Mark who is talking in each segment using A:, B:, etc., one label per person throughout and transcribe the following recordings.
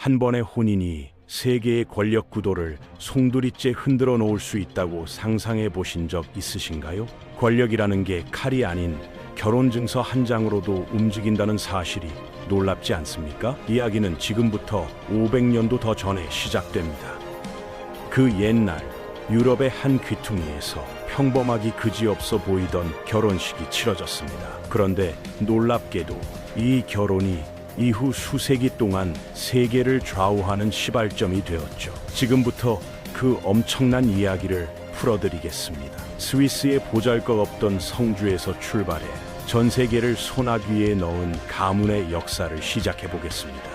A: 한 번의 혼인이 세계의 권력 구도를 송두리째 흔들어 놓을 수 있다고 상상해 보신 적 있으신가요? 권력이라는 게 칼이 아닌 결혼증서 한 장으로도 움직인다는 사실이 놀랍지 않습니까? 이야기는 지금부터 500년도 더 전에 시작됩니다. 그 옛날 유럽의 한 귀퉁이에서 평범하기 그지없어 보이던 결혼식이 치러졌습니다. 그런데 놀랍게도 이 결혼이 이후 수세기 동안 세계를 좌우하는 시발점이 되었죠. 지금부터 그 엄청난 이야기를 풀어드리겠습니다. 스위스의 보잘것없던 성주에서 출발해 전 세계를 소나귀에 넣은 가문의 역사를 시작해 보겠습니다.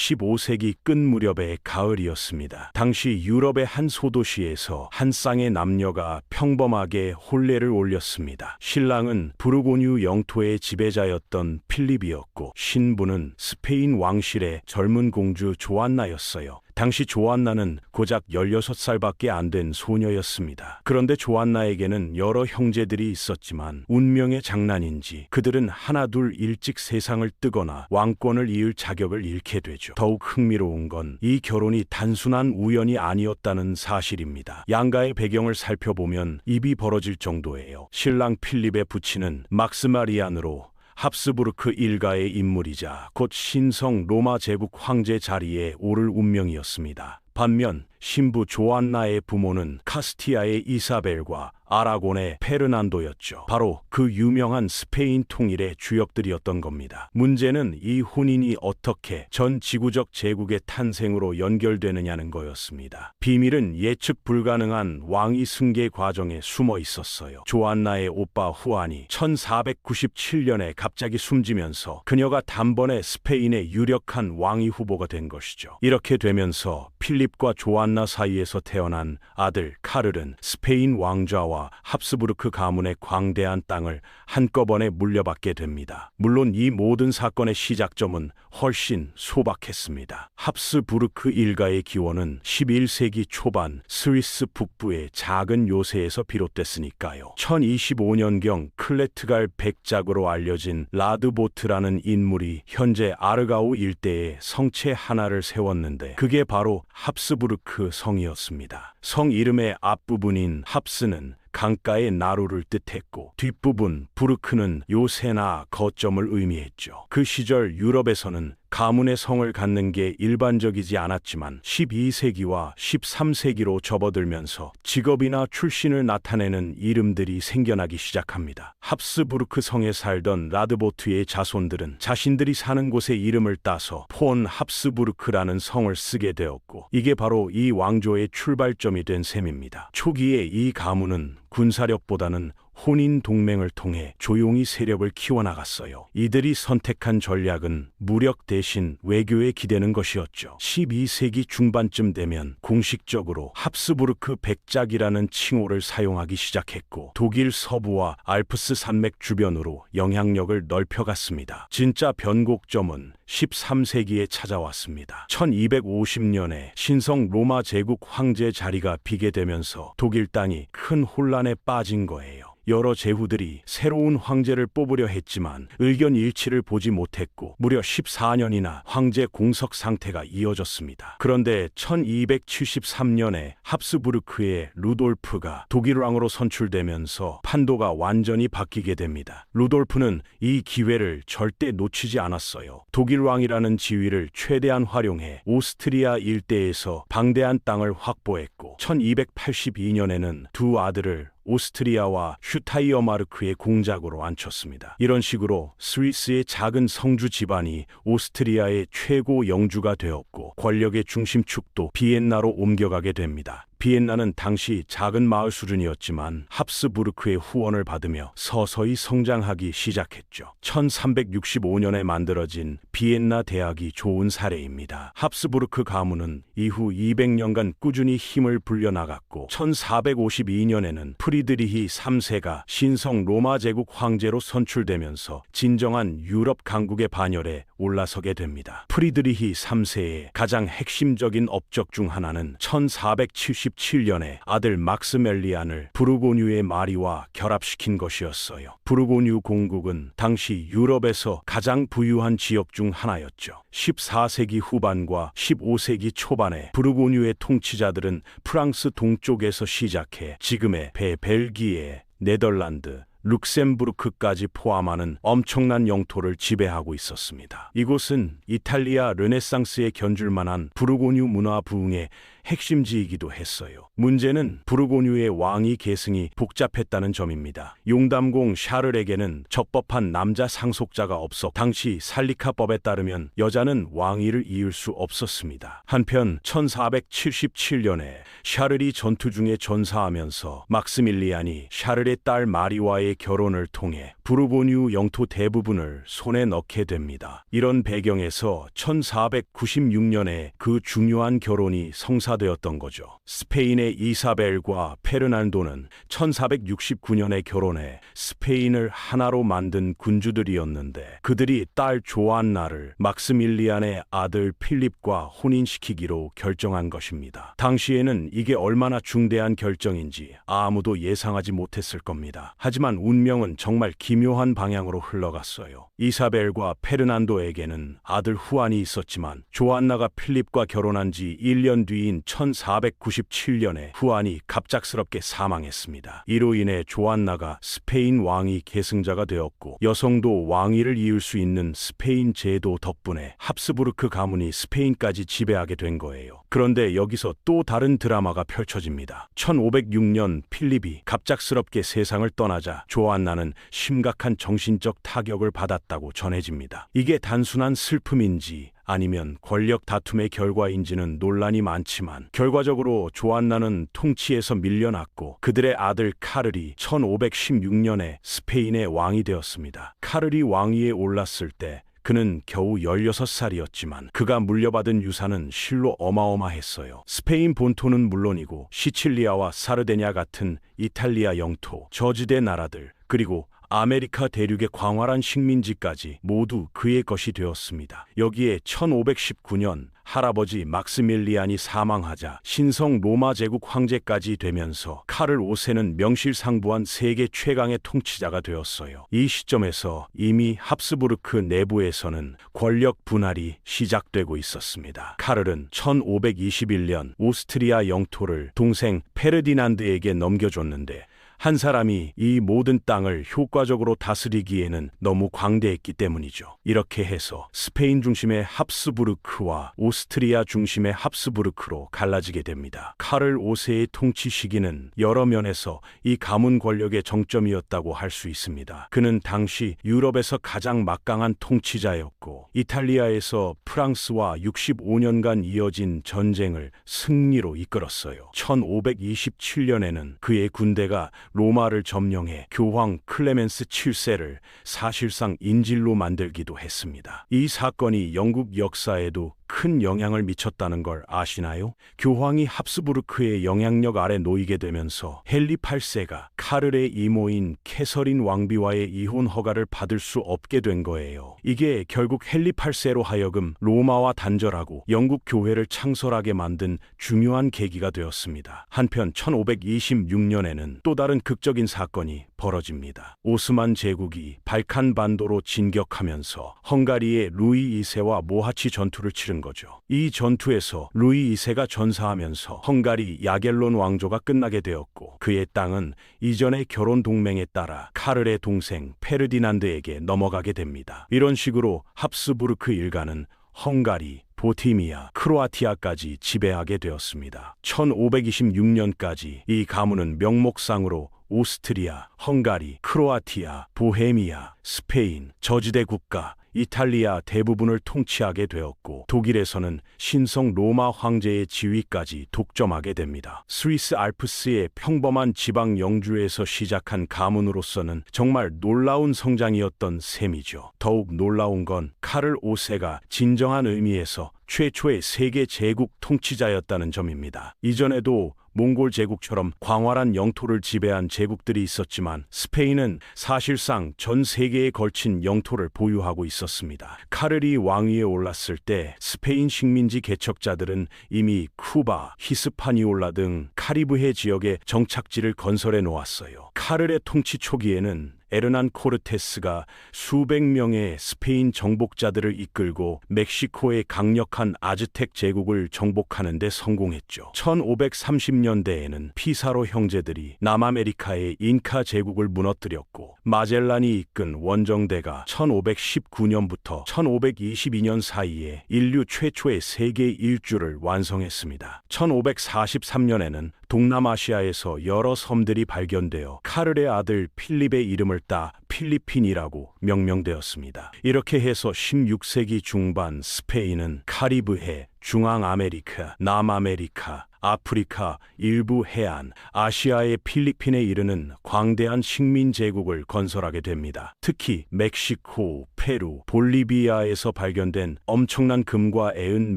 A: 15세기 끝 무렵의 가을이었습니다. 당시 유럽의 한 소도시에서 한 쌍의 남녀가 평범하게 혼례를 올렸습니다. 신랑은 부르고뉴 영토의 지배자였던 필립이었고 신부는 스페인 왕실의 젊은 공주 조안나였어요. 당시 조안나는 고작 16살밖에 안 된 소녀였습니다. 그런데 조안나에게는 여러 형제들이 있었지만 운명의 장난인지 그들은 하나둘 일찍 세상을 뜨거나 왕권을 이을 자격을 잃게 되죠. 더욱 흥미로운 건 이 결혼이 단순한 우연이 아니었다는 사실입니다. 양가의 배경을 살펴보면 입이 벌어질 정도예요. 신랑 필립의 부친은 막스마리안으로 합스부르크 일가의 인물이자 곧 신성 로마 제국 황제 자리에 오를 운명이었습니다. 반면 신부 조안나의 부모는 카스티아의 이사벨과 아라곤의 페르난도였죠. 바로 그 유명한 스페인 통일의 주역들이었던 겁니다. 문제는 이 혼인이 어떻게 전 지구적 제국의 탄생으로 연결되느냐는 거였습니다. 비밀은 예측 불가능한 왕위 승계 과정에 숨어 있었어요. 조안나의 오빠 후안이 1497년에 갑자기 숨지면서 그녀가 단번에 스페인의 유력한 왕위 후보가 된 것이죠. 이렇게 되면서 필립과 조안나 사이에서 태어난 아들 카를은 스페인 왕좌와 합스부르크 가문의 광대한 땅을 한꺼번에 물려받게 됩니다. 물론 이 모든 사건의 시작점은 훨씬 소박했습니다. 합스부르크 일가의 기원은 11세기 초반 스위스 북부의 작은 요새에서 비롯됐으니까요. 1025년경 클레트갈 백작으로 알려진 라드보트라는 인물이 현재 아르가우 일대에 성체 하나를 세웠는데 그게 바로 합스부르크 성이었습니다. 성 이름의 앞부분인 합스는 강가의 나루를 뜻했고 뒷부분 부르크는 요새나 거점을 의미했죠. 그 시절 유럽에서는 가문의 성을 갖는 게 일반적이지 않았지만 12세기와 13세기로 접어들면서 직업이나 출신을 나타내는 이름들이 생겨나기 시작합니다. 합스부르크 성에 살던 라드보트의 자손들은 자신들이 사는 곳의 이름을 따서 폰 합스부르크라는 성을 쓰게 되었고 이게 바로 이 왕조의 출발점이 된 셈입니다. 초기에 이 가문은 군사력보다는 혼인 동맹을 통해 조용히 세력을 키워나갔어요. 이들이 선택한 전략은 무력 대신 외교에 기대는 것이었죠. 12세기 중반쯤 되면 공식적으로 합스부르크 백작이라는 칭호를 사용하기 시작했고 독일 서부와 알프스 산맥 주변으로 영향력을 넓혀갔습니다. 진짜 변곡점은 13세기에 찾아왔습니다. 1250년에 신성 로마 제국 황제 자리가 비게 되면서 독일 땅이 큰 혼란에 빠진 거예요. 여러 제후들이 새로운 황제를 뽑으려 했지만 의견 일치를 보지 못했고 무려 14년이나 황제 공석 상태가 이어졌습니다. 그런데 1273년에 합스부르크의 루돌프가 독일 왕으로 선출되면서 판도가 완전히 바뀌게 됩니다. 루돌프는 이 기회를 절대 놓치지 않았어요. 독일 왕이라는 지위를 최대한 활용해 오스트리아 일대에서 방대한 땅을 확보했고 1282년에는 두 아들을 오스트리아와 슈타이어마르크의 공작으로 앉혔습니다. 이런 식으로 스위스의 작은 성주 집안이 오스트리아의 최고 영주가 되었고 권력의 중심축도 비엔나로 옮겨가게 됩니다. 비엔나는 당시 작은 마을 수준이었지만 합스부르크의 후원을 받으며 서서히 성장하기 시작했죠. 1365년에 만들어진 비엔나 대학이 좋은 사례입니다. 합스부르크 가문은 이후 200년간 꾸준히 힘을 불려나갔고 1452년에는 프리드리히 3세가 신성 로마 제국 황제로 선출되면서 진정한 유럽 강국의 반열에 올라서게 됩니다. 프리드리히 3세의 가장 핵심적인 업적 중 하나는 1477년에 아들 막스멜리안을 부르고뉴의 마리와 결합시킨 것이었어요. 부르고뉴 공국은 당시 유럽에서 가장 부유한 지역 중 하나였죠. 14세기 후반과 15세기 초반에 부르고뉴의 통치자들은 프랑스 동쪽에서 시작해 지금의 벨기에, 네덜란드, 룩셈부르크까지 포함하는 엄청난 영토를 지배하고 있었습니다. 이곳은 이탈리아 르네상스에 견줄만한 부르고뉴 문화 부흥의 핵심지이기도 했어요. 문제는 부르고뉴의 왕위 계승이 복잡했다는 점입니다. 용담공 샤를에게는 적법한 남자 상속자가 없어 당시 살리카법에 따르면 여자는 왕위를 이을 수 없었습니다. 한편 1477년에 샤를이 전투 중에 전사하면서 막스밀리안이 샤를의 딸 마리와의 결혼을 통해 부르고뉴 영토 대부분을 손에 넣게 됩니다. 이런 배경에서 1496년에 그 중요한 결혼이 성사되었던 거죠. 스페인의 이사벨과 페르난도는 1469년에 결혼해 스페인을 하나로 만든 군주들이었는데 그들이 딸 조안나를 막스밀리안의 아들 필립과 혼인시키기로 결정한 것입니다. 당시에는 이게 얼마나 중대한 결정인지 아무도 예상하지 못했을 겁니다. 하지만 운명은 정말 기묘한 방향으로 흘러갔어요. 이사벨과 페르난도에게는 아들 후안이 있었지만 조안나가 필립과 결혼한 지 1년 뒤인 1497년에 후안이 갑작스럽게 사망했습니다. 이로 인해 조안나가 스페인 왕위 계승자가 되었고 여성도 왕위를 이을 수 있는 스페인 제도 덕분에 합스부르크 가문이 스페인까지 지배하게 된 거예요. 그런데 여기서 또 다른 드라마가 펼쳐집니다. 1506년 필립이 갑작스럽게 세상을 떠나자 조안나는 심각한 정신적 타격을 받았다고 전해집니다. 이게 단순한 슬픔인지 아니면 권력 다툼의 결과인지는 논란이 많지만 결과적으로 조안나는 통치에서 밀려났고 그들의 아들 카를이 1516년에 스페인의 왕이 되었습니다. 카를이 왕위에 올랐을 때 그는 겨우 16살이었지만 그가 물려받은 유산은 실로 어마어마했어요. 스페인 본토는 물론이고 시칠리아와 사르데냐 같은 이탈리아 영토, 저지대 나라들, 그리고 아메리카 대륙의 광활한 식민지까지 모두 그의 것이 되었습니다. 여기에 1519년 할아버지 막스밀리안이 사망하자 신성 로마 제국 황제까지 되면서 카를 5세는 명실상부한 세계 최강의 통치자가 되었어요. 이 시점에서 이미 합스부르크 내부에서는 권력 분할이 시작되고 있었습니다. 카를은 1521년 오스트리아 영토를 동생 페르디난드에게 넘겨줬는데 한 사람이 이 모든 땅을 효과적으로 다스리기에는 너무 광대했기 때문이죠. 이렇게 해서 스페인 중심의 합스부르크와 오스트리아 중심의 합스부르크로 갈라지게 됩니다. 카를 5세의 통치 시기는 여러 면에서 이 가문 권력의 정점이었다고 할 수 있습니다. 그는 당시 유럽에서 가장 막강한 통치자였고 이탈리아에서 프랑스와 65년간 이어진 전쟁을 승리로 이끌었어요. 1527년에는 그의 군대가 로마를 점령해 교황 클레멘스 7세를 사실상 인질로 만들기도 했습니다. 이 사건이 영국 역사에도 큰 영향을 미쳤다는 걸 아시나요? 교황이 합스부르크의 영향력 아래 놓이게 되면서 헨리 8세가 카를의 이모인 캐서린 왕비와의 이혼 허가를 받을 수 없게 된 거예요. 이게 결국 헨리 8세로 하여금 로마와 단절하고 영국 교회를 창설하게 만든 중요한 계기가 되었습니다. 한편 1526년에는 또 다른 극적인 사건이 벌어집니다. 오스만 제국이 발칸 반도로 진격하면서 헝가리의 루이 2세와 모하치 전투를 치른 거죠. 이 전투에서 루이 2세가 전사하면서 헝가리 야겔론 왕조가 끝나게 되었고 그의 땅은 이전의 결혼 동맹에 따라 카를의 동생 페르디난드에게 넘어가게 됩니다. 이런 식으로 합스부르크 일가는 헝가리, 보티미아, 크로아티아까지 지배하게 되었습니다. 1526년까지 이 가문은 명목상으로 오스트리아, 헝가리, 크로아티아, 보헤미아, 스페인, 저지대 국가, 이탈리아 대부분을 통치하게 되었고 독일에서는 신성 로마 황제의 지위까지 독점하게 됩니다. 스위스 알프스의 평범한 지방 영주에서 시작한 가문으로서는 정말 놀라운 성장이었던 셈이죠. 더욱 놀라운 건 카를 5세가 진정한 의미에서 최초의 세계 제국 통치자였다는 점입니다. 이전에도 몽골 제국처럼 광활한 영토를 지배한 제국들이 있었지만 스페인은 사실상 전 세계에 걸친 영토를 보유하고 있었습니다. 카를이 왕위에 올랐을 때 스페인 식민지 개척자들은 이미 쿠바, 히스파니올라 등 카리브해 지역에 정착지를 건설해 놓았어요. 카를의 통치 초기에는 에르난 코르테스가 수백 명의 스페인 정복자들을 이끌고 멕시코의 강력한 아즈텍 제국을 정복하는 데 성공했죠. 1530년대에는 피사로 형제들이 남아메리카의 잉카 제국을 무너뜨렸고, 마젤란이 이끈 원정대가 1519년부터 1522년 사이에 인류 최초의 세계 일주를 완성했습니다. 1543년에는 동남아시아에서 여러 섬들이 발견되어 카를의 아들 필립의 이름을 따 필리핀이라고 명명되었습니다. 이렇게 해서 16세기 중반 스페인은 카리브해, 중앙아메리카, 남아메리카, 아프리카, 일부 해안, 아시아의 필리핀에 이르는 광대한 식민 제국을 건설하게 됩니다. 특히 멕시코, 페루, 볼리비아에서 발견된 엄청난 금과 애은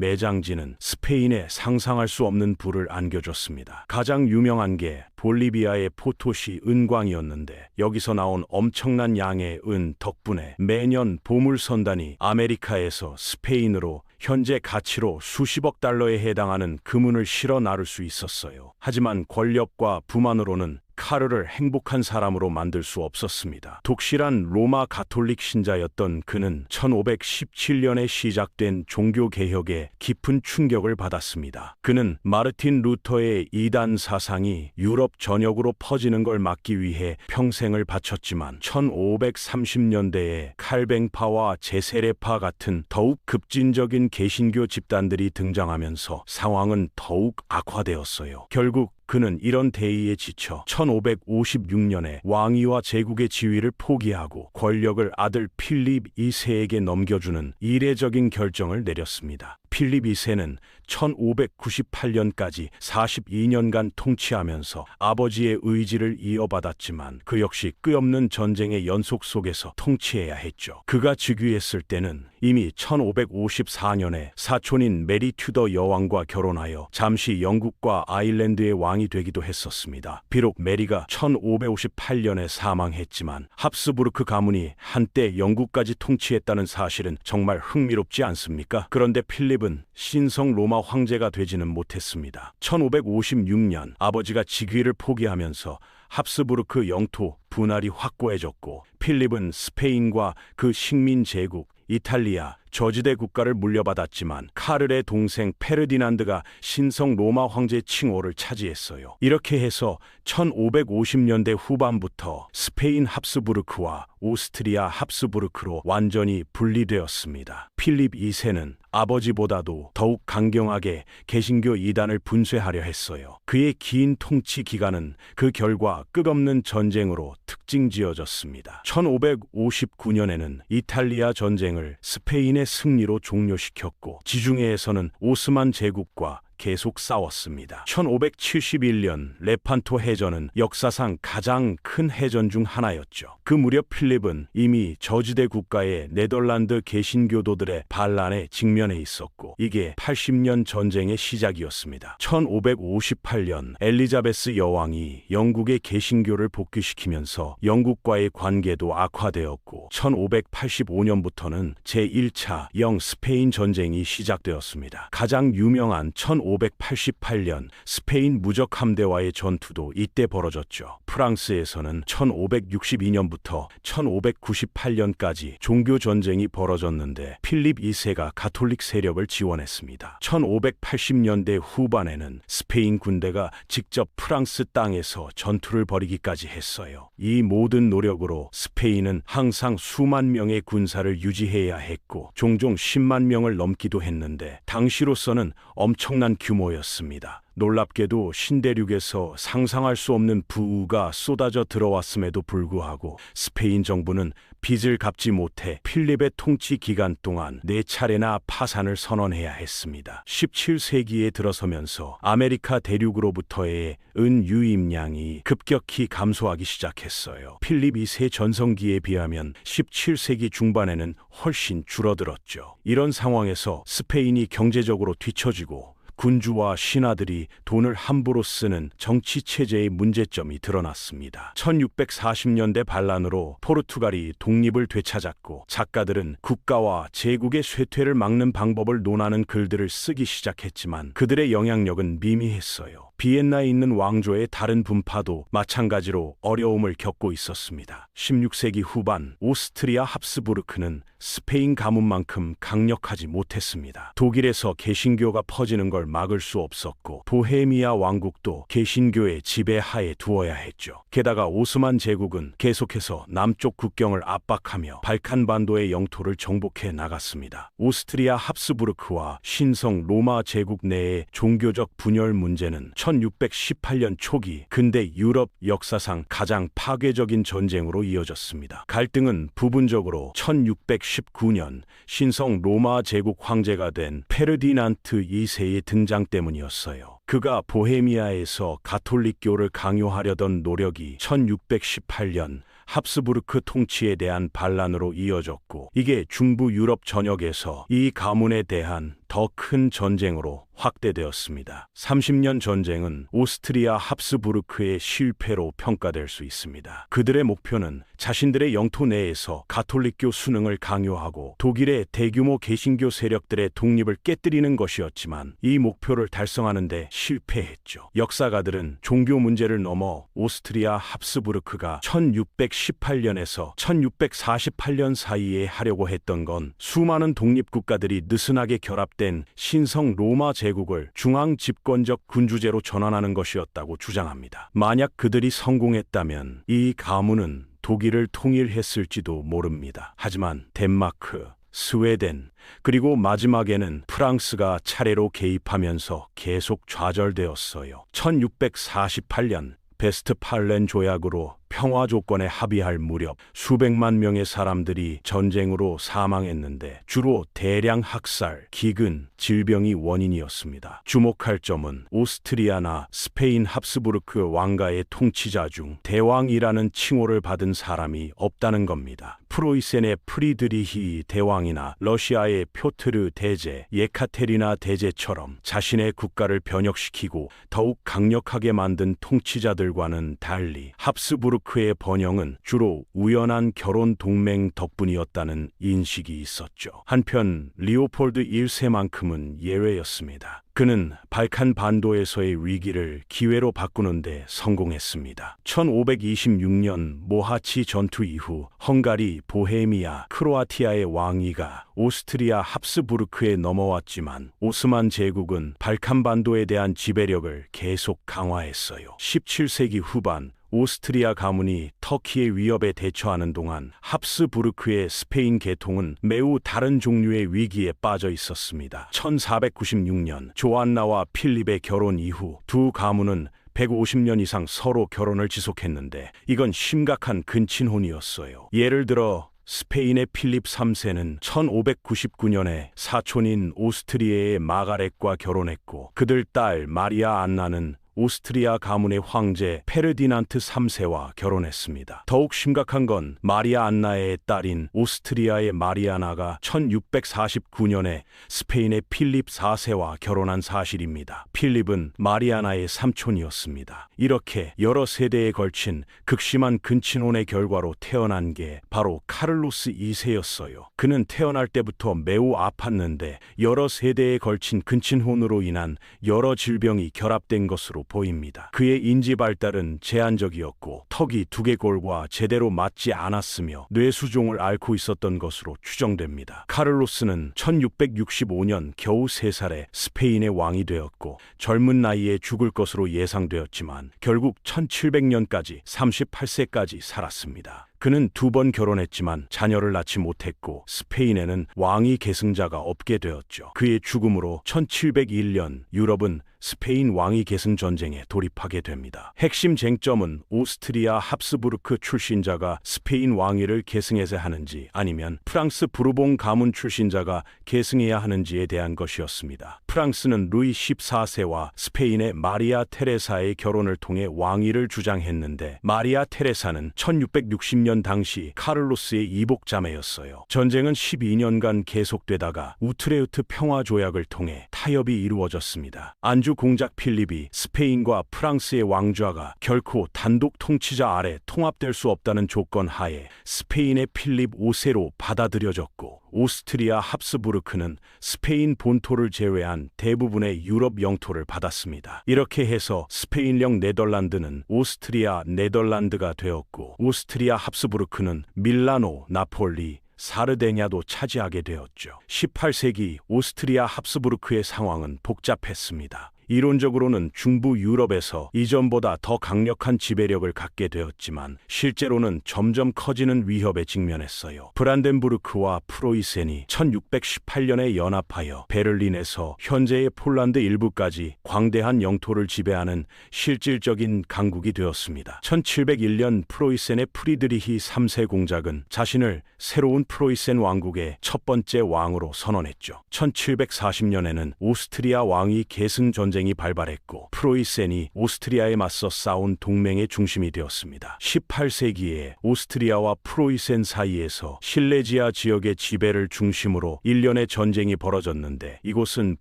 A: 매장지는 스페인에 상상할 수 없는 부를 안겨줬습니다. 가장 유명한 게 볼리비아의 포토시 은광이었는데, 여기서 나온 엄청난 양의 은 덕분에 매년 보물선단이 아메리카에서 스페인으로 현재 가치로 수십억 달러에 해당하는 금은을 실어 나를 수 있었어요. 하지만 권력과 부만으로는 카를을 행복한 사람으로 만들 수 없었습니다. 독실한 로마 가톨릭 신자였던 그는 1517년에 시작된 종교개혁에 깊은 충격을 받았습니다. 그는 마르틴 루터의 이단 사상이 유럽 전역으로 퍼지는 걸 막기 위해 평생을 바쳤지만 1530년대에 칼뱅파와 제세례파 같은 더욱 급진적인 개신교 집단들이 등장하면서 상황은 더욱 악화되었어요. 결국 그는 이런 대의에 지쳐 1556년에 왕위와 제국의 지위를 포기하고 권력을 아들 필립 2세에게 넘겨주는 이례적인 결정을 내렸습니다. 필립 2세는 1598년까지 42년간 통치하면서 아버지의 의지를 이어받았지만 그 역시 끝없는 전쟁의 연속 속에서 통치해야 했죠. 그가 즉위했을 때는 이미 1554년에 사촌인 메리 튜더 여왕과 결혼하여 잠시 영국과 아일랜드의 왕이 되기도 했었습니다. 비록 메리가 1558년에 사망했지만 합스부르크 가문이 한때 영국까지 통치했다는 사실은 정말 흥미롭지 않습니까? 그런데 필립은 신성 로마 황제가 되지는 못했습니다. 1556년 아버지가 즉위를 포기하면서 합스부르크 영토 분할이 확고해졌고, 필립은 스페인과 그 식민 제국 이탈리아, 저지대 국가를 물려받았지만 카를의 동생 페르디난드가 신성 로마 황제 칭호를 차지했어요. 이렇게 해서 1550년대 후반부터 스페인 합스부르크와 오스트리아 합스부르크로 완전히 분리되었습니다. 필립 2세는 아버지보다도 더욱 강경하게 개신교 이단을 분쇄하려 했어요. 그의 긴 통치 기간은 그 결과 끝없는 전쟁으로 특징지어졌습니다. 1559년에는 이탈리아 전쟁을 스페인의 승리로 종료시켰고, 지중해에서는 오스만 제국과 계속 싸웠습니다. 1571년 레판토 해전은 역사상 가장 큰 해전 중 하나였죠. 그 무렵 필립은 이미 저지대 국가의 네덜란드 개신교도들의 반란에 직면해 있었고, 이게 80년 전쟁의 시작이었습니다. 1558년 엘리자베스 여왕이 영국의 개신교를 복귀시키면서 영국과의 관계도 악화되었고, 1585년부터는 제1차 영스페인 전쟁이 시작되었습니다. 가장 유명한 1588년 스페인 무적 함대와의 전투도 이때 벌어졌죠. 프랑스에서는 1562년부터 1598년까지 종교 전쟁이 벌어졌는데 필립 2세가 가톨릭 세력을 지원했습니다. 1580년대 후반에는 스페인 군대가 직접 프랑스 땅에서 전투를 벌이기까지 했어요. 이 모든 노력으로 스페인은 항상 수만 명의 군사를 유지해야 했고, 종종 10만 명을 넘기도 했는데 당시로서는 엄청난 규모였습니다. 놀랍게도 신대륙에서 상상할 수 없는 부가 쏟아져 들어왔음에도 불구하고 스페인 정부는 빚을 갚지 못해 필립의 통치 기간 동안 4차례나 파산을 선언해야 했습니다. 17세기에 들어서면서 아메리카 대륙으로부터의 은 유입량이 급격히 감소하기 시작했어요. 필립 2세 전성기에 비하면 17세기 중반에는 훨씬 줄어들었죠. 이런 상황에서 스페인이 경제적으로 뒤처지고 군주와 신하들이 돈을 함부로 쓰는 정치 체제의 문제점이 드러났습니다. 1640년대 반란으로 포르투갈이 독립을 되찾았고 작가들은 국가와 제국의 쇠퇴를 막는 방법을 논하는 글들을 쓰기 시작했지만 그들의 영향력은 미미했어요. 비엔나에 있는 왕조의 다른 분파도 마찬가지로 어려움을 겪고 있었습니다. 16세기 후반 오스트리아 합스부르크는 스페인 가문만큼 강력하지 못했습니다. 독일에서 개신교가 퍼지는 걸 막을 수 없었고 보헤미아 왕국도 개신교의 지배하에 두어야 했죠. 게다가 오스만 제국은 계속해서 남쪽 국경을 압박하며 발칸반도의 영토를 정복해 나갔습니다. 오스트리아 합스부르크와 신성 로마 제국 내의 종교적 분열 문제는 1618년 초기 근대 유럽 역사상 가장 파괴적인 전쟁으로 이어졌습니다. 갈등은 부분적으로 1619년 신성 로마 제국 황제가 된 페르디난트 2세의 등장 때문이었어요. 그가 보헤미아에서 가톨릭교를 강요하려던 노력이 1618년 합스부르크 통치에 대한 반란으로 이어졌고 이게 중부 유럽 전역에서 이 가문에 대한 더 큰 전쟁으로 확대되었습니다. 30년 전쟁은 오스트리아 합스부르크의 실패로 평가될 수 있습니다. 그들의 목표는 자신들의 영토 내에서 가톨릭교 순응을 강요하고 독일의 대규모 개신교 세력들의 독립을 깨뜨리는 것이었지만 이 목표를 달성하는 데 실패했죠. 역사가들은 종교 문제를 넘어 오스트리아 합스부르크가 1618년에서 1648년 사이에 하려고 했던 건 수많은 독립국가들이 느슨하게 결합된 신성 로마 제국을 중앙 집권적 군주제로 전환하는 것이었다고 주장합니다. 만약 그들이 성공했다면 이 가문은 독일을 통일했을지도 모릅니다. 하지만 덴마크, 스웨덴, 그리고 마지막에는 프랑스가 차례로 개입하면서 계속 좌절되었어요. 1648년 베스트팔렌 조약으로 평화 조건에 합의할 무렵 수백만 명의 사람들이 전쟁으로 사망했는데 주로 대량 학살, 기근, 질병이 원인이었습니다. 주목할 점은 오스트리아나 스페인 합스부르크 왕가의 통치자 중 대왕이라는 칭호를 받은 사람이 없다는 겁니다. 프로이센의 프리드리히 대왕이나 러시아의 표트르 대제, 예카테리나 대제처럼 자신의 국가를 변혁시키고 더욱 강력하게 만든 통치자들과는 달리 합스부르크의 번영은 주로 우연한 결혼 동맹 덕분이었다는 인식이 있었죠. 한편 리오폴드 1세만큼은 예외였습니다. 그는 발칸 반도에서의 위기를 기회로 바꾸는데 성공했습니다. 1526년 모하치 전투 이후 헝가리, 보헤미아, 크로아티아의 왕위가 오스트리아 합스부르크에 넘어왔지만 오스만 제국은 발칸 반도에 대한 지배력을 계속 강화했어요. 17세기 후반 오스트리아 가문이 터키의 위협에 대처하는 동안 합스부르크의 스페인 계통은 매우 다른 종류의 위기에 빠져 있었습니다. 1496년 조안나와 필립의 결혼 이후 두 가문은 150년 이상 서로 결혼을 지속했는데 이건 심각한 근친혼이었어요. 예를 들어 스페인의 필립 3세는 1599년에 사촌인 오스트리아의 마가렛과 결혼했고 그들 딸 마리아 안나는 오스트리아 가문의 황제 페르디난트 3세와 결혼했습니다. 더욱 심각한 건 마리아 안나의 딸인 오스트리아의 마리아나가 1649년에 스페인의 필립 4세와 결혼한 사실입니다. 필립은 마리아나의 삼촌이었습니다. 이렇게 여러 세대에 걸친 극심한 근친혼의 결과로 태어난 게 바로 카를로스 2세였어요. 그는 태어날 때부터 매우 아팠는데 여러 세대에 걸친 근친혼으로 인한 여러 질병이 결합된 것으로 보입니다. 그의 인지 발달은 제한적이었고 턱이 두개골과 제대로 맞지 않았으며 뇌수종을 앓고 있었던 것으로 추정됩니다. 카를로스는 1665년 겨우 3살에 스페인의 왕이 되었고 젊은 나이에 죽을 것으로 예상되었지만 결국 1700년까지 38세까지 살았습니다. 그는 2번 결혼했지만 자녀를 낳지 못했고 스페인에는 왕위 계승자가 없게 되었죠. 그의 죽음으로 1701년 유럽은 스페인 왕위 계승 전쟁에 돌입하게 됩니다. 핵심 쟁점은 오스트리아 합스부르크 출신자가 스페인 왕위를 계승해야 하는지 아니면 프랑스 부르봉 가문 출신자가 계승해야 하는지에 대한 것이었습니다. 프랑스는 루이 14세와 스페인의 마리아 테레사의 결혼을 통해 왕위를 주장했는데 마리아 테레사는 1660년 당시 카를로스의 이복자매였어요. 전쟁은 12년간 계속되다가 우트레흐트 평화조약을 통해 타협이 이루어졌습니다. 안주 공작 필립이 스페인과 프랑스의 왕좌가 결코 단독 통치자 아래 통합될 수 없다는 조건 하에 스페인의 필립 5세로 받아들여졌고 오스트리아 합스부르크는 스페인 본토를 제외한 대부분의 유럽 영토를 받았습니다. 이렇게 해서 스페인령 네덜란드는 오스트리아 네덜란드가 되었고 오스트리아 합스부르크는 밀라노, 나폴리, 사르데냐도 차지하게 되었죠. 18세기 오스트리아 합스부르크의 상황은 복잡했습니다. 이론적으로는 중부 유럽에서 이전보다 더 강력한 지배력을 갖게 되었지만 실제로는 점점 커지는 위협에 직면했어요. 브란덴부르크와 프로이센이 1618년에 연합하여 베를린에서 현재의 폴란드 일부까지 광대한 영토를 지배하는 실질적인 강국이 되었습니다. 1701년 프로이센의 프리드리히 3세 공작은 자신을 새로운 프로이센 왕국의 첫 번째 왕으로 선언했죠. 1740년에는 오스트리아 왕위 계승 전쟁이 발발했고 프로이센이 오스트리아에 맞서 싸운 동맹의 중심이 되었습니다. 18세기에 오스트리아와 프로이센 사이에서 실레지아 지역의 지배를 중심으로 일련의 전쟁이 벌어졌는데 이곳은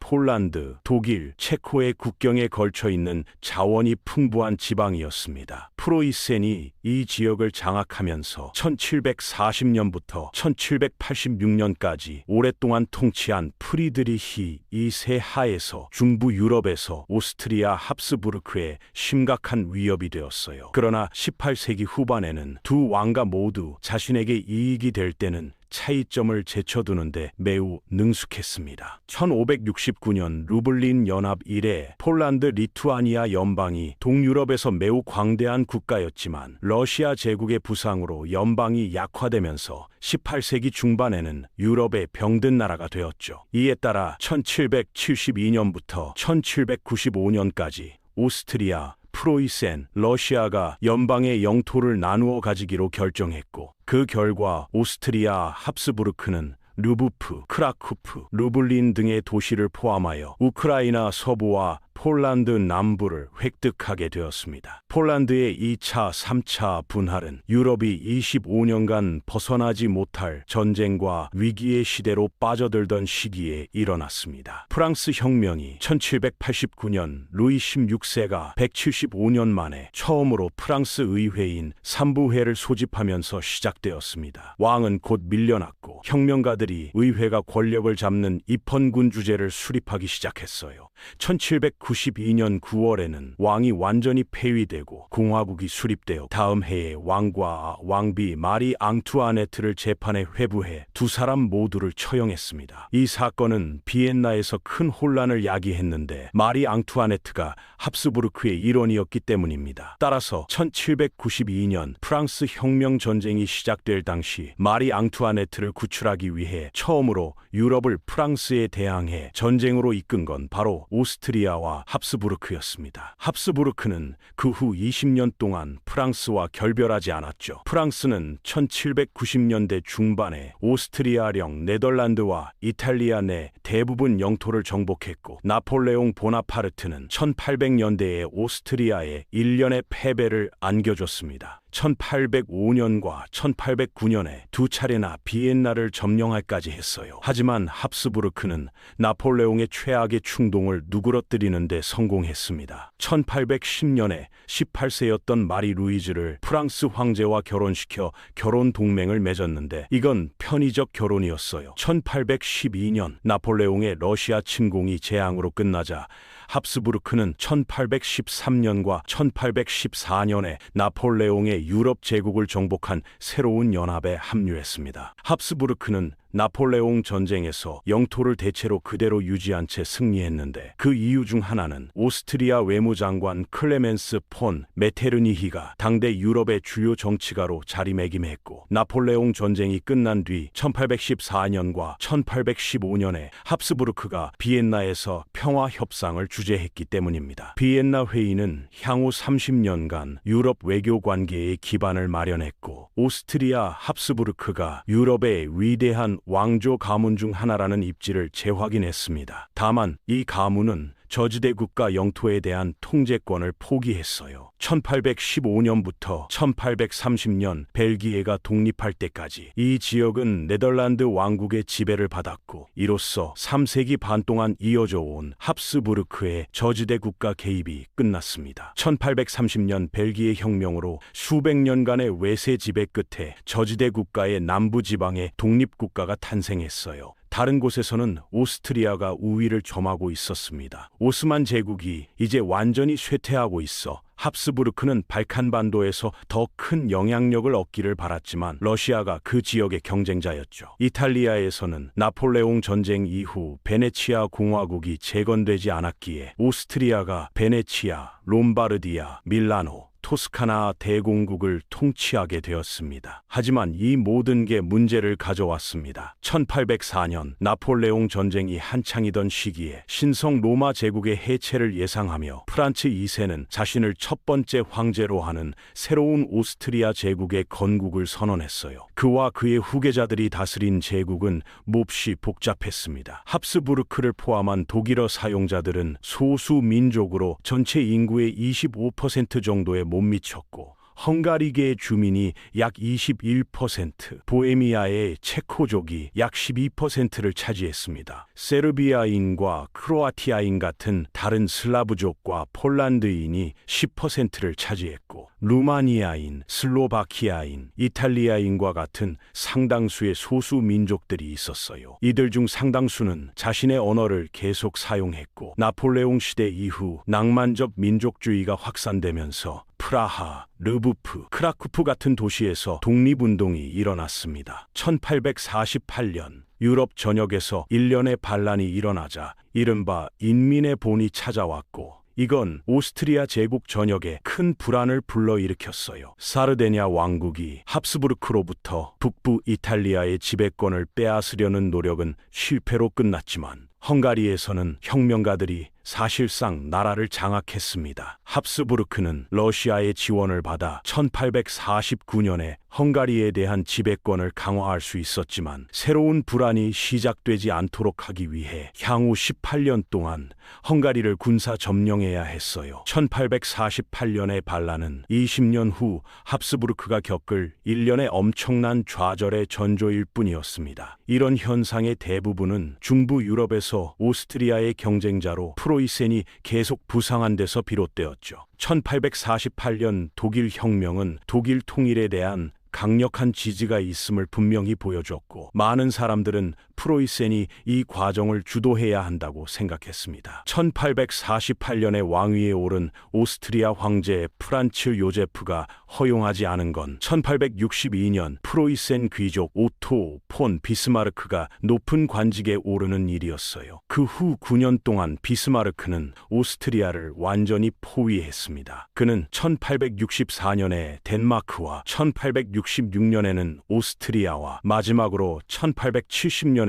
A: 폴란드, 독일, 체코의 국경에 걸쳐 있는 자원이 풍부한 지방이었습니다. 프로이센이 이 지역을 장악하면서 1740년부터 1786년까지 오랫동안 통치한 프리드리히 2세 하에서 중부 유럽에서 오스트리아 합스부르크에 심각한 위협이 되었어요. 그러나 18세기 후반에는 두 왕가 모두 자신에게 이익이 될 때는 차이점을 제쳐두는데 매우 능숙했습니다. 1569년 루블린 연합 이래 폴란드 리투아니아 연방이 동유럽에서 매우 광대한 국가였지만 러시아 제국의 부상으로 연방이 약화되면서 18세기 중반에는 유럽의 병든 나라가 되었죠. 이에 따라 1772년부터 1795년까지 오스트리아, 프로이센, 러시아가 연방의 영토를 나누어 가지기로 결정했고 그 결과 오스트리아 합스부르크는 르부프, 크라쿠프, 루블린 등의 도시를 포함하여 우크라이나 서부와 폴란드 남부를 획득하게 되었습니다. 폴란드의 2차, 3차 분할은 유럽이 25년간 벗어나지 못할 전쟁과 위기의 시대로 빠져들던 시기에 일어났습니다. 프랑스 혁명이 1789년 루이 16세가 175년 만에 처음으로 프랑스 의회인 삼부회를 소집하면서 시작되었습니다. 왕은 곧 밀려났고 혁명가들이 의회가 권력을 잡는 입헌군 주제를 수립하기 시작했어요. 1792년 9월에는 왕이 완전히 폐위되고 공화국이 수립되어 다음 해에 왕과 왕비 마리 앙투아네트를 재판에 회부해 두 사람 모두를 처형했습니다. 이 사건은 비엔나에서 큰 혼란을 야기했는데 마리 앙투아네트가 합스부르크의 일원이었기 때문입니다. 따라서 1792년 프랑스 혁명 전쟁이 시작될 당시 마리 앙투아네트를 구출하기 위해 처음으로 유럽을 프랑스에 대항해 전쟁으로 이끈 건 바로 오스트리아와 합스부르크였습니다. 합스부르크는 그 후 20년 동안 프랑스와 결별하지 않았죠. 프랑스는 1790년대 중반에 오스트리아령 네덜란드와 이탈리아 내 대부분 영토를 정복했고 나폴레옹 보나파르트는 1800년대에 오스트리아에 일련의 패배를 안겨줬습니다. 1805년과 1809년에 두 차례나 비엔나를 점령할까지 했어요. 하지만 합스부르크는 나폴레옹의 최악의 충동을 누그러뜨리는 데 성공했습니다. 1810년에 18세였던 마리 루이즈를 프랑스 황제와 결혼시켜 결혼 동맹을 맺었는데 이건 편의적 결혼이었어요. 1812년 나폴레옹의 러시아 침공이 재앙으로 끝나자 합스부르크는 1813년과 1814년에 나폴레옹의 유럽 제국을 정복한 새로운 연합에 합류했습니다. 합스부르크는 나폴레옹 전쟁에서 영토를 대체로 그대로 유지한 채 승리했는데 그 이유 중 하나는 오스트리아 외무장관 클레멘스 폰 메테르니히가 당대 유럽의 주요 정치가로 자리매김했고, 나폴레옹 전쟁이 끝난 뒤 1814년과 1815년에 합스부르크가 비엔나에서 평화 협상을 주재했기 때문입니다. 비엔나 회의는 향후 30년간 유럽 외교 관계의 기반을 마련했고, 오스트리아 합스부르크가 유럽의 위대한 왕조 가문 중 하나라는 입지를 재확인했습니다. 다만 이 가문은 저지대 국가 영토에 대한 통제권을 포기했어요. 1815년부터 1830년 벨기에가 독립할 때까지 이 지역은 네덜란드 왕국의 지배를 받았고, 이로써 3세기 반 동안 이어져 온 합스부르크의 저지대 국가 개입이 끝났습니다. 1830년 벨기에 혁명으로 수백 년간의 외세 지배 끝에 저지대 국가의 남부 지방에 독립국가가 탄생했어요. 다른 곳에서는 오스트리아가 우위를 점하고 있었습니다. 오스만 제국이 이제 완전히 쇠퇴하고 있어 합스부르크는 발칸반도에서 더 큰 영향력을 얻기를 바랐지만 러시아가 그 지역의 경쟁자였죠. 이탈리아에서는 나폴레옹 전쟁 이후 베네치아 공화국이 재건되지 않았기에 오스트리아가 베네치아, 롬바르디아, 밀라노, 토스카나 대공국을 통치하게 되었습니다. 하지만 이 모든 게 문제를 가져왔습니다. 1804년 나폴레옹 전쟁이 한창이던 시기에 신성 로마 제국의 해체를 예상하며 프란츠 2세는 자신을 첫 번째 황제로 하는 새로운 오스트리아 제국의 건국을 선언했어요. 그와 그의 후계자들이 다스린 제국은 몹시 복잡했습니다. 합스부르크를 포함한 독일어 사용자들은 소수 민족으로 전체 인구의 25% 정도에 못 미쳤고, 헝가리계의 주민이 약 21%, 보헤미아의 체코족이 약 12%를 차지했습니다. 세르비아인과 크로아티아인 같은 다른 슬라브족과 폴란드인이 10%를 차지했고, 루마니아인, 슬로바키아인, 이탈리아인과 같은 상당수의 소수 민족들이 있었어요. 이들 중 상당수는 자신의 언어를 계속 사용했고, 나폴레옹 시대 이후 낭만적 민족주의가 확산되면서 프라하, 르부프, 크라쿠프 같은 도시에서 독립운동이 일어났습니다. 1848년 유럽 전역에서 일련의 반란이 일어나자 이른바 인민의 본이 찾아왔고, 이건 오스트리아 제국 전역에 큰 불안을 불러일으켰어요. 사르데냐 왕국이 합스부르크로부터 북부 이탈리아의 지배권을 빼앗으려는 노력은 실패로 끝났지만, 헝가리에서는 혁명가들이 사실상 나라를 장악했습니다. 합스부르크는 러시아의 지원을 받아 1849년에 헝가리에 대한 지배권을 강화할 수 있었지만, 새로운 불안이 시작되지 않도록 하기 위해 향후 18년 동안 헝가리를 군사 점령해야 했어요. 1848년의 반란은 20년 후 합스부르크가 겪을 일련의 엄청난 좌절의 전조일 뿐이었습니다. 이런 현상의 대부분은 중부 유럽에서 오스트리아의 경쟁자로 프로이센이 계속 부상한 데서 비롯되었죠. 1848년 독일 혁명은 독일 통일에 대한 강력한 지지가 있음을 분명히 보여줬고, 많은 사람들은 프로이센이 이 과정을 주도해야 한다고 생각했습니다. 1848년에 왕위에 오른 오스트리아 황제 프란츠 요제프가 허용하지 않은 건 1862년 프로이센 귀족 오토 폰 비스마르크가 높은 관직에 오르는 일이었어요. 그 후 9년 동안 비스마르크는 오스트리아를 완전히 포위했습니다. 그는 1864년에 덴마크와 1866년에는 오스트리아와 마지막으로 1870년에서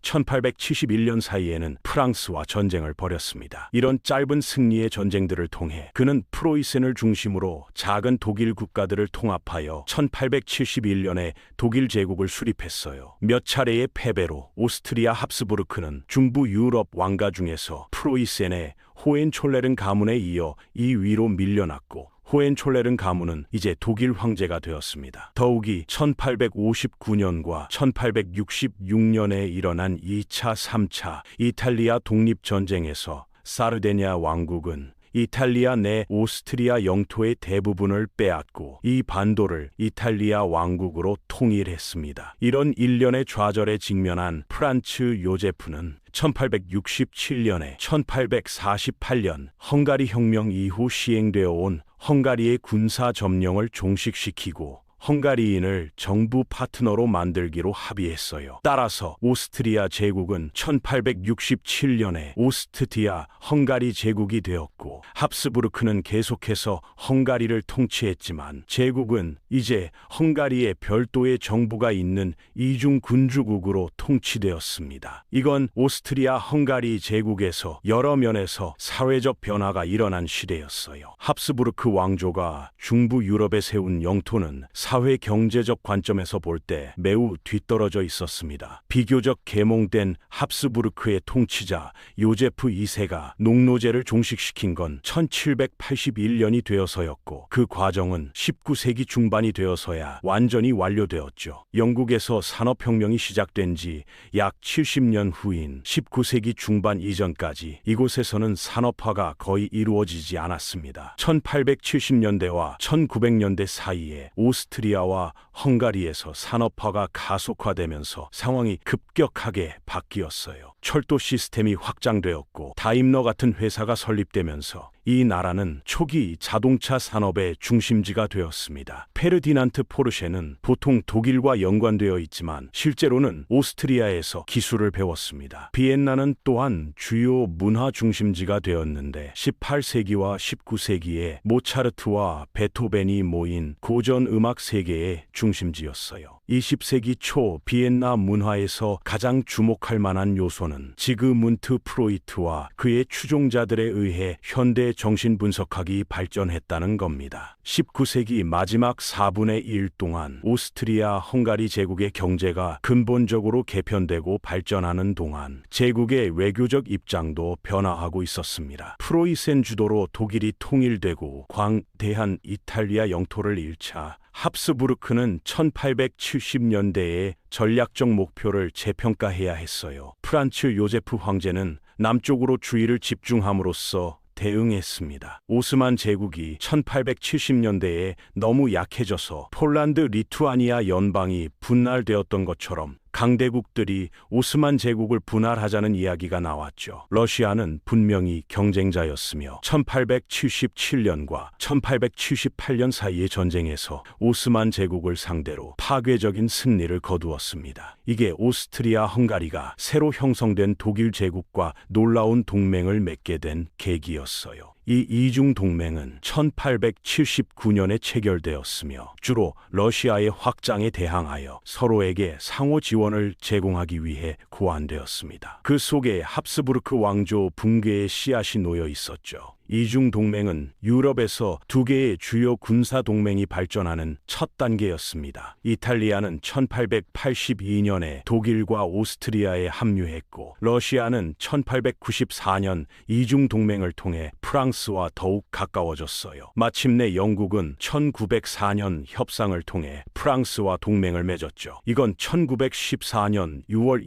A: 1871년 사이에는 프랑스와 전쟁을 벌였습니다. 이런 짧은 승리의 전쟁들을 통해 그는 프로이센을 중심으로 작은 독일 국가들을 통합하여 1871년에 독일 제국을 수립했어요. 몇 차례의 패배로 오스트리아 합스부르크는 중부 유럽 왕가 중에서 프로이센의 호헨촐레른 가문에 이어 2위로 밀려났고, 호헨촐레른 가문은 이제 독일 황제가 되었습니다. 더욱이 1859년과 1866년에 일어난 2차, 3차 이탈리아 독립전쟁에서 사르데냐 왕국은 이탈리아 내 오스트리아 영토의 대부분을 빼앗고 이 반도를 이탈리아 왕국으로 통일했습니다. 이런 일련의 좌절에 직면한 프란츠 요제프는 1867년에 1848년 헝가리 혁명 이후 시행되어 온 헝가리의 군사 점령을 종식시키고 헝가리인을 정부 파트너로 만들기로 합의했어요. 따라서 오스트리아 제국은 1867년에 오스트리아 헝가리 제국이 되었고, 합스부르크는 계속해서 헝가리를 통치했지만 제국은 이제 헝가리의 별도의 정부가 있는 이중 군주국으로 통치되었습니다. 이건 오스트리아 헝가리 제국에서 여러 면에서 사회적 변화가 일어난 시대였어요. 합스부르크 왕조가 중부 유럽에 세운 영토는 사회 경제적 관점에서 볼 때 매우 뒤떨어져 있었습니다. 비교적 계몽된 합스부르크의 통치자 요제프 2세가 농노제를 종식시킨 건 1781년이 되어서였고, 그 과정은 19세기 중반이 되어서야 완전히 완료되었죠. 영국에서 산업혁명이 시작된 지 약 70년 후인 19세기 중반 이전까지 이곳에서는 산업화가 거의 이루어지지 않았습니다. 1870년대와 1900년대 사이에 오스트리아와 헝가리에서 산업화가 가속화되면서 상황이 급격하게 바뀌었어요. 철도 시스템이 확장되었고 다임러 같은 회사가 설립되면서 이 나라는 초기 자동차 산업의 중심지가 되었습니다. 페르디난트 포르쉐는 보통 독일과 연관되어 있지만 실제로는 오스트리아에서 기술을 배웠습니다. 비엔나는 또한 주요 문화 중심지가 되었는데 18세기와 19세기에 모차르트와 베토벤이 모인 고전 음악 세계의 중심지였어요. 20세기 초 비엔나 문화에서 가장 주목할 만한 요소는 지그문트 프로이트와 그의 추종자들에 의해 현대 정신분석학이 발전했다는 겁니다. 19세기 마지막 4분의 1 동안 오스트리아 헝가리 제국의 경제가 근본적으로 개편되고 발전하는 동안 제국의 외교적 입장도 변화하고 있었습니다. 프로이센 주도로 독일이 통일되고 광대한 이탈리아 영토를 잃자 합스부르크는 1870년대에 전략적 목표를 재평가해야 했어요. 프란츠 요제프 황제는 남쪽으로 주의를 집중함으로써 대응했습니다. 오스만 제국이 1870년대에 너무 약해져서 폴란드 리투아니아 연방이 분할되었던 것처럼 강대국들이 오스만 제국을 분할하자는 이야기가 나왔죠. 러시아는 분명히 경쟁자였으며 1877년과 1878년 사이의 전쟁에서 오스만 제국을 상대로 파괴적인 승리를 거두었습니다. 이게 오스트리아 헝가리가 새로 형성된 독일 제국과 놀라운 동맹을 맺게 된 계기였어요. 이 이중 동맹은 1879년에 체결되었으며 주로 러시아의 확장에 대항하여 서로에게 상호 지원을 제공하기 위해 고안되었습니다. 그 속에 합스부르크 왕조 붕괴의 씨앗이 놓여 있었죠. 이중 동맹은 유럽에서 두 개의 주요 군사 동맹이 발전하는 첫 단계였습니다. 이탈리아는 1882년에 독일과 오스트리아에 합류했고, 러시아는 1894년 이중 동맹을 통해 프랑스와 더욱 가까워졌어요. 마침내 영국은 1904년 협상을 통해 프랑스와 동맹을 맺었죠. 이건 1914년 6월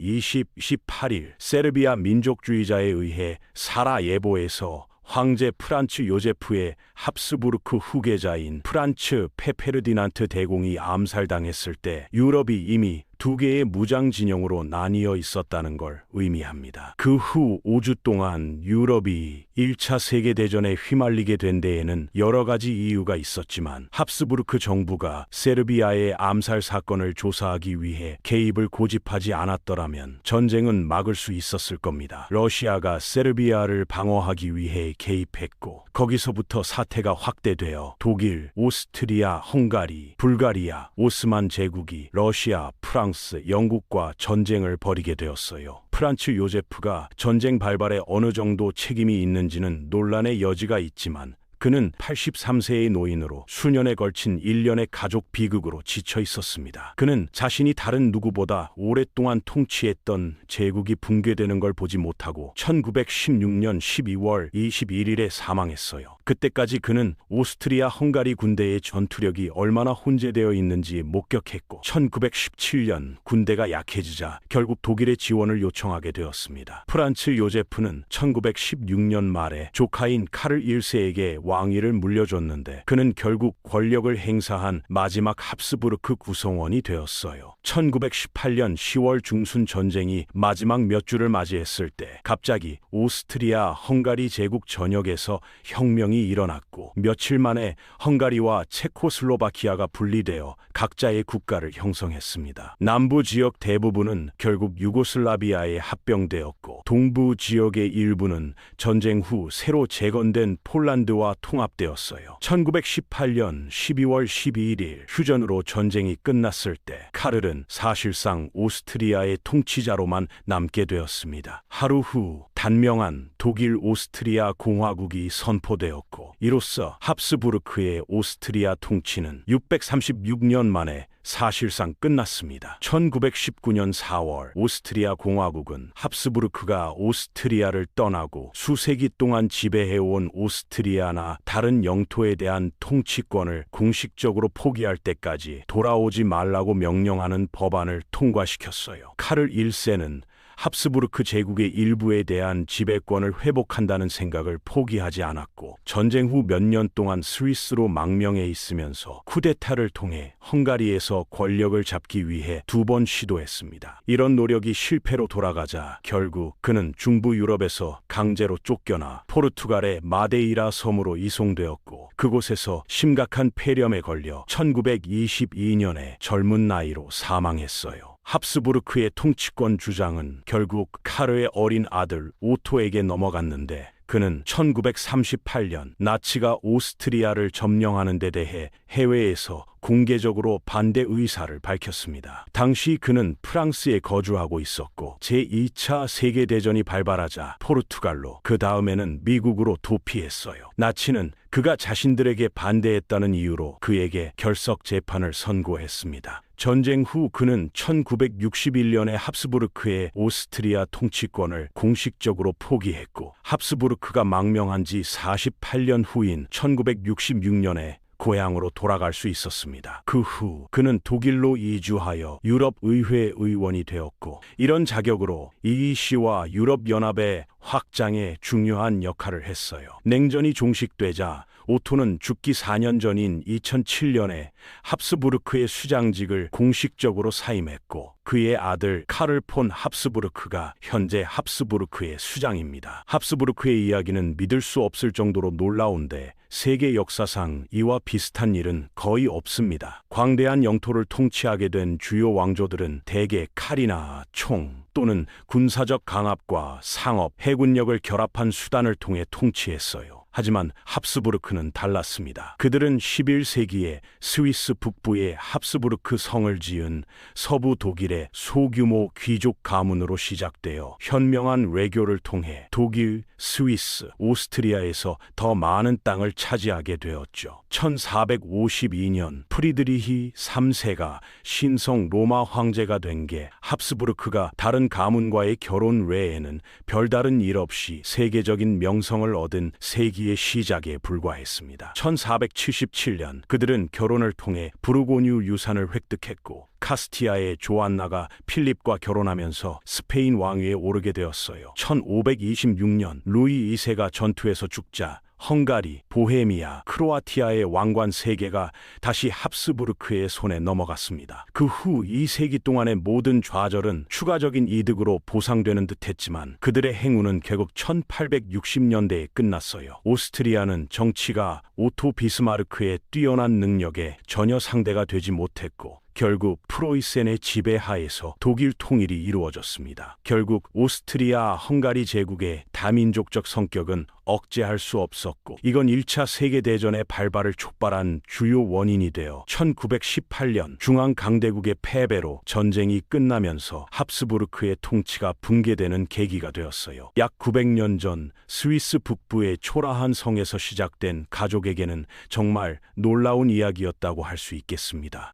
A: 18일 세르비아 민족주의자에 의해 사라예보에서 황제 프란츠 요제프의 합스부르크 후계자인 프란츠 페페르디난트 대공이 암살당했을 때 유럽이 이미 두 개의 무장 진영으로 나뉘어 있었다는 걸 의미합니다. 그 후 5주 동안 유럽이 1차 세계대전에 휘말리게 된 데에는 여러 가지 이유가 있었지만 합스부르크 정부가 세르비아의 암살 사건을 조사하기 위해 개입을 고집하지 않았더라면 전쟁은 막을 수 있었을 겁니다. 러시아가 세르비아를 방어하기 위해 개입했고, 거기서부터 사태가 확대되어 독일, 오스트리아, 헝가리, 불가리아, 오스만 제국이 러시아, 프랑스, 영국과 전쟁을 벌이게 되었어요. 프란츠 요제프가 전쟁 발발에 어느 정도 책임이 있는지는 논란의 여지가 있지만 그는 83세의 노인으로 수년에 걸친 일련의 가족 비극으로 지쳐 있었습니다. 그는 자신이 다른 누구보다 오랫동안 통치했던 제국이 붕괴되는 걸 보지 못하고 1916년 12월 21일에 사망했어요. 그때까지 그는 오스트리아 헝가리 군대의 전투력이 얼마나 혼재되어 있는지 목격했고 1917년 군대가 약해지자 결국 독일의 지원을 요청하게 되었습니다. 프란츠 요제프는 1916년 말에 조카인 카를 1세에게 왕위를 물려줬는데 그는 결국 권력을 행사한 마지막 합스부르크 구성원이 되었어요. 1918년 10월 중순 전쟁이 마지막 몇 주를 맞이했을 때 갑자기 오스트리아 헝가리 제국 전역에서 혁명이 일어났고 며칠 만에 헝가리와 체코슬로바키아가 분리되어 각자의 국가를 형성했습니다. 남부 지역 대부분은 결국 유고슬라비아에 합병되었고 동부 지역의 일부는 전쟁 후 새로 재건된 폴란드와 통합되었어요. 1918년 12월 12일 휴전으로 전쟁이 끝났을 때 카를은 사실상 오스트리아의 통치자로만 남게 되었습니다. 하루 후 단명한 독일 오스트리아 공화국이 선포되었고 이로써 합스부르크의 오스트리아 통치는 636년 만에 사실상 끝났습니다. 1919년 4월 오스트리아 공화국은 합스부르크가 오스트리아를 떠나고 수세기 동안 지배해온 오스트리아나 다른 영토에 대한 통치권을 공식적으로 포기할 때까지 돌아오지 말라고 명령하는 법안을 통과시켰어요. 카를 1세는 합스부르크 제국의 일부에 대한 지배권을 회복한다는 생각을 포기하지 않았고 전쟁 후 몇 년 동안 스위스로 망명해 있으면서 쿠데타를 통해 헝가리에서 권력을 잡기 위해 2번 시도했습니다. 이런 노력이 실패로 돌아가자 결국 그는 중부 유럽에서 강제로 쫓겨나 포르투갈의 마데이라 섬으로 이송되었고 그곳에서 심각한 폐렴에 걸려 1922년에 젊은 나이로 사망했어요. 합스부르크의 통치권 주장은 결국 카르의 어린 아들 오토에게 넘어갔는데 그는 1938년 나치가 오스트리아를 점령하는 데 대해 해외에서 공개적으로 반대 의사를 밝혔습니다. 당시 그는 프랑스에 거주하고 있었고 제2차 세계대전이 발발하자 포르투갈로 그 다음에는 미국으로 도피했어요. 나치는 그가 자신들에게 반대했다는 이유로 그에게 결석 재판을 선고했습니다. 전쟁 후 그는 1961년에 합스부르크의 오스트리아 통치권을 공식적으로 포기했고 합스부르크가 망명한 지 48년 후인 1966년에 고향으로 돌아갈 수 있었습니다. 그 후 그는 독일로 이주하여 유럽의회 의원이 되었고 이런 자격으로 EEC와 유럽연합의 확장에 중요한 역할을 했어요. 냉전이 종식되자 오토는 죽기 4년 전인 2007년에 합스부르크의 수장직을 공식적으로 사임했고 그의 아들 카를 폰 합스부르크가 현재 합스부르크의 수장입니다. 합스부르크의 이야기는 믿을 수 없을 정도로 놀라운데 세계 역사상 이와 비슷한 일은 거의 없습니다. 광대한 영토를 통치하게 된 주요 왕조들은 대개 칼이나 총 또는 군사적 강압과 상업, 해군력을 결합한 수단을 통해 통치했어요. 하지만 합스부르크는 달랐습니다. 그들은 11세기에 스위스 북부에 합스부르크 성을 지은 서부 독일의 소규모 귀족 가문으로 시작되어 현명한 외교를 통해 독일, 스위스, 오스트리아에서 더 많은 땅을 차지하게 되었죠. 1452년 프리드리히 3세가 신성 로마 황제가 된 게 합스부르크가 다른 가문과의 결혼 외에는 별다른 일 없이 세계적인 명성을 얻은 세기의 시작에 불과했습니다. 1477년 그들은 결혼을 통해 부르고뉴 유산을 획득했고 카스티아의 조안나가 필립과 결혼하면서 스페인 왕위에 오르게 되었어요. 1526년 루이 2세가 전투에서 죽자 헝가리, 보헤미아, 크로아티아의 왕관 3개가 다시 합스부르크의 손에 넘어갔습니다. 그 후 2세기 동안의 모든 좌절은 추가적인 이득으로 보상되는 듯했지만 그들의 행운은 결국 1860년대에 끝났어요. 오스트리아는 정치가 오토 비스마르크의 뛰어난 능력에 전혀 상대가 되지 못했고 결국 프로이센의 지배하에서 독일 통일이 이루어졌습니다. 결국 오스트리아 헝가리 제국의 다민족적 성격은 억제할 수 없었고 이건 1차 세계대전의 발발을 촉발한 주요 원인이 되어 1918년 중앙강대국의 패배로 전쟁이 끝나면서 합스부르크의 통치가 붕괴되는 계기가 되었어요. 약 900년 전 스위스 북부의 초라한 성에서 시작된 가족에게는 정말 놀라운 이야기였다고 할 수 있겠습니다.